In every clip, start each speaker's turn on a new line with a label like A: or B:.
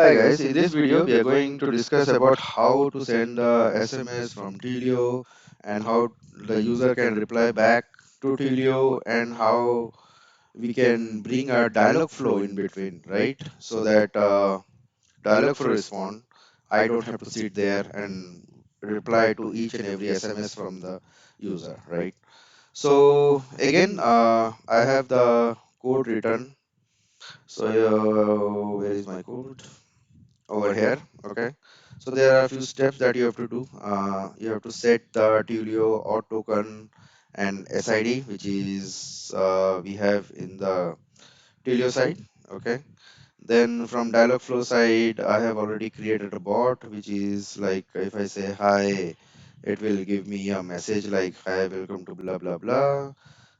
A: Hi guys, in this video we are going to discuss about how to send the SMS from Twilio and how the user can reply back to Twilio and how we can bring a dialog flow in between, right? So that dialog flow respond, I don't have to sit there and reply to each and every SMS from the user, right? So again, I have the code written. So where is my code? Over here. Okay, so there are a few steps that you have to do. You have to set the Twilio or token and SID, which is we have in the Twilio side. Okay, then from Dialogflow side I have already created a bot, which is like if I say hi, it will give me a message like hi, welcome to blah blah blah,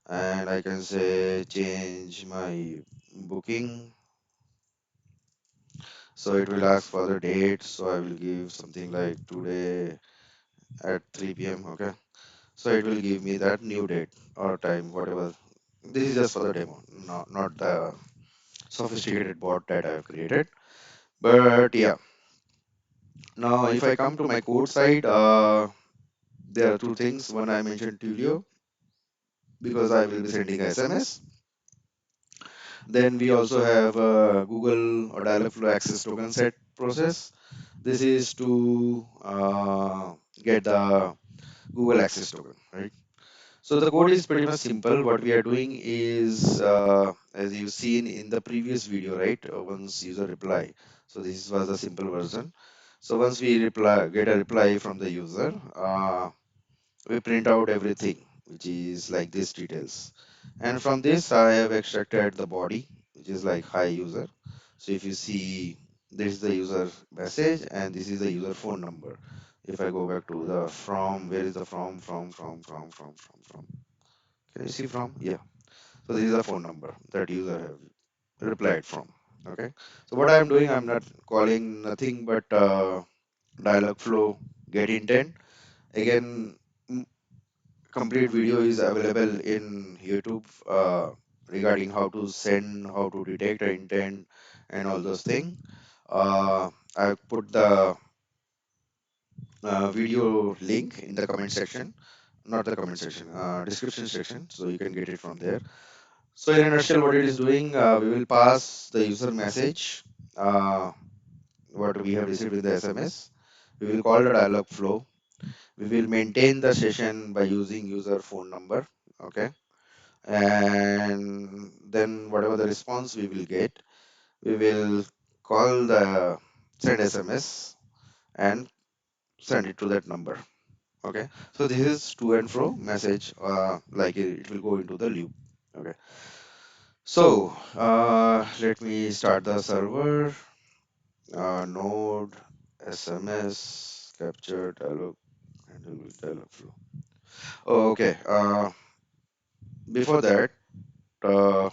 A: and I can say change my booking. So it will ask for the date. So I will give something like today at 3 p.m. Okay. So it will give me that new date or time, whatever. This is just for the demo, not the sophisticated bot that I have created. But yeah, now if I come to my code side, there are two things. One, I mentioned Twilio because I will be sending SMS. Then we also have Google or Dialogflow access token set process. This is to get the Google access token, right? So the code is pretty much simple. What we are doing is, as you've seen in the previous video, right? Once user reply. So this was the simple version. So once we get a reply from the user, we print out everything, which is like this details. And from this, I have extracted the body, which is like hi user. So if you see, this is the user message and this is the user phone number. If I go back to the from, where is the from? Can you see from? Yeah. So this is the phone number that user have replied from. Okay. So what I am doing, I'm not calling nothing but Dialogflow get intent. Again, complete video is available in YouTube regarding how to send, how to detect an intent, and all those things. I put the video link in the comment section, not the comment section, description section, so you can get it from there. So in a nutshell, what it is doing, we will pass the user message, uh, what we have received in the SMS. We will call the dialog flow. We will maintain the session by using user phone number. Okay, and then whatever the response we will get, we will call the send SMS and send it to that number. Okay, so this is to and fro message, like it will go into the loop. Okay, so let me start the server. Node SMS capture dialog handle with dialog flow. Okay, before that, uh,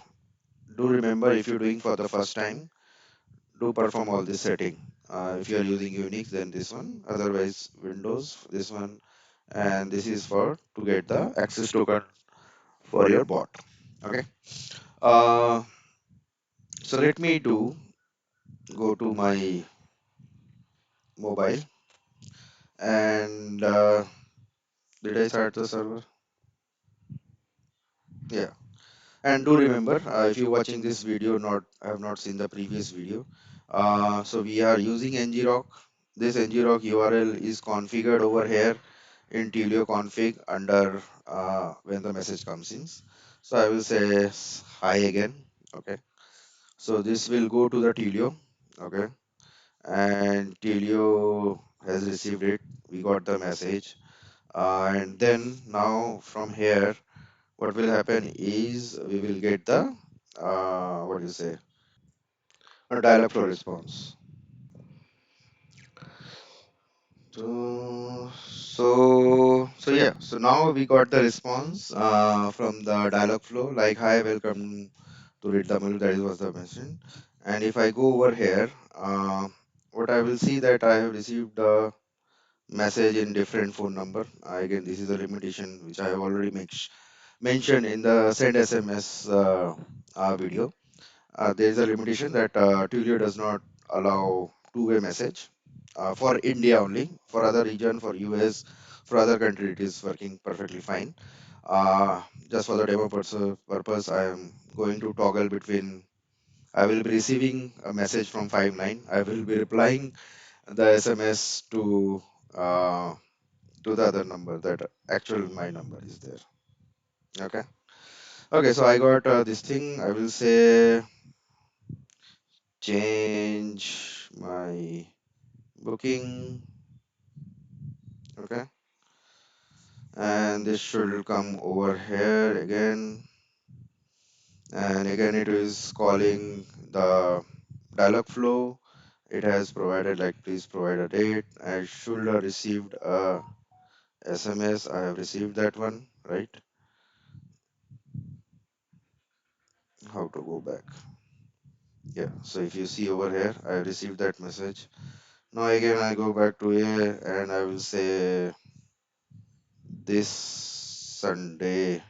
A: do remember, if you're doing for the first time, do perform all this setting. If you are using Unix, then this one, otherwise Windows, this one, and this is for to get the access token for your bot. Okay, uh, so let me go to my mobile, and did I start the server? Yeah. And do remember, if you're watching this video, not have not seen the previous video, so we are using ngrok. This ngrok URL is configured over here in Twilio config under when the message comes in. So I will say hi again. Okay. So this will go to the Twilio. Okay. And Twilio has received it. We got the message. And then now from here, what will happen is we will get the what do you say, a dialog flow response. So yeah, so now we got the response from the dialog flow like hi, welcome to read the mail, that is what I mentioned. And if I go over here, what I will see that I have received a message in different phone number. Again, this is a limitation which I have already mentioned in the send SMS video. There is a limitation that Twilio does not allow two-way message for India only. For other region, for US, for other country, it is working perfectly fine. Just for the demo purpose, I am going to toggle between. I will be receiving a message from 59. I will be replying the SMS uh, to the other number that actual my number is there. Okay. Okay. So I got this thing. I will say change my booking. Okay. And this should come over here again. And again, it is calling the dialog flow. It has provided like please provide a date. I should have received a SMS. I have received that one, right? How to go back? Yeah. So if you see over here, I have received that message. Now again, I go back to here and I will say this Sunday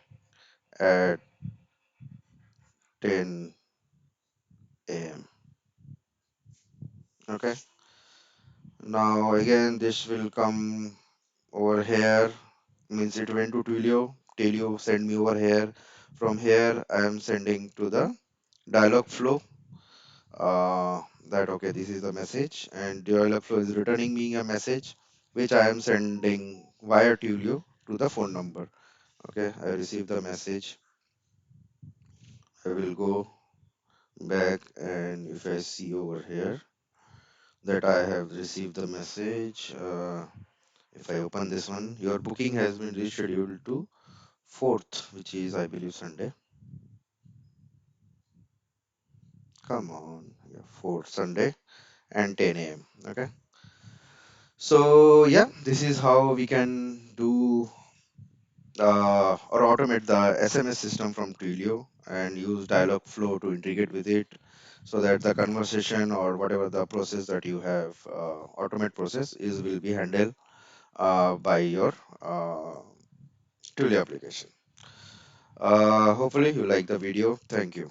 A: at 10 a.m. Okay. Now again, this will come over here. Means it went to Twilio. Twilio send me over here. From here, I am sending to the dialog flow. That okay, this is the message, and Dialogflow is returning me a message, which I am sending via Twilio to the phone number. Okay, I received the message. I will go back, and if I see over here that I have received the message, if I open this one, your booking has been rescheduled to 4th, which is I believe Sunday. Come on, yeah, 4th Sunday and 10 a.m. Okay, so yeah, this is how we can do or automate the SMS system from Twilio and use Dialogflow to integrate with it so that the conversation or whatever the process that you have automate process is will be handled by your uh, Twilio application. Hopefully you like the video. Thank you.